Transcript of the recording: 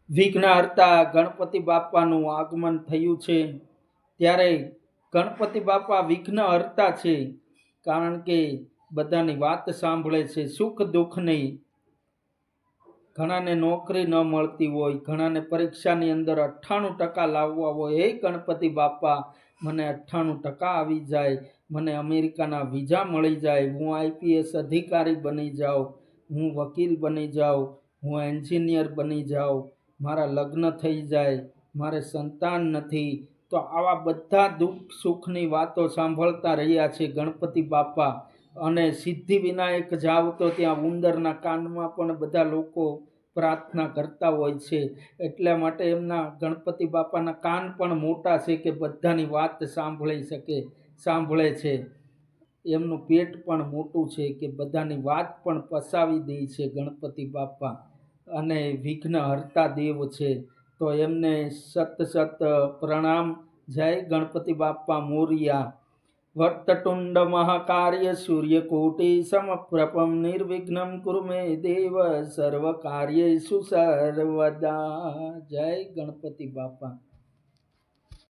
વિઘ્નહર્તા ગણપતિ બાપાનું આગમન થયું છે ત્યારે ગણપતિ બાપા વિઘ્નહર્તા છે, કારણ કે બધાની વાત સાંભળે છે, સુખ દુઃખની. ઘણાને નોકરી ન મળતી હોય, ઘણાને પરીક્ષાની અંદર 98% લાવવા હોય, એ ગણપતિ બાપા મને 98% આવી જાય, મને અમેરિકાના વિઝા મળી જાય, હું આઈપીએસ અધિકારી બની જાઉં, હું વકીલ બની જાઉં, હું એન્જિનિયર બની જાઉં, મારા લગ્ન થઈ જાય, મારે સંતાન નથી. તો આવા બધા દુઃખ સુખની વાતો સાંભળતા રહ્યા છે ગણપતિ બાપા. અને સિદ્ધિ વિનાયક જાવ તો ત્યાં ઉંદરના કાનમાં પણ બધા લોકો પ્રાર્થના કરતા હોય છે. એટલા માટે એમના ગણપતિ બાપાના કાન પણ મોટા છે કે બધાની વાત સાંભળે છે. એમનું પેટ પણ મોટું છે કે બધાની વાત પણ પસાવી દે છે ગણપતિ બાપા. અને વિઘ્ન હરતા દેવ છે, તો એમને સત પ્રણામ. જય ગણપતિ બાપા મોરિયા. વક્રતુંડ મહાકાર્ય સૂર્યકોટિ સમપ્રભમ નિર્વિઘ્નમ કુરુ મે દેવ સર્વ કાર્યેષુ સર્વદા. જય ગણપતિ બાપા.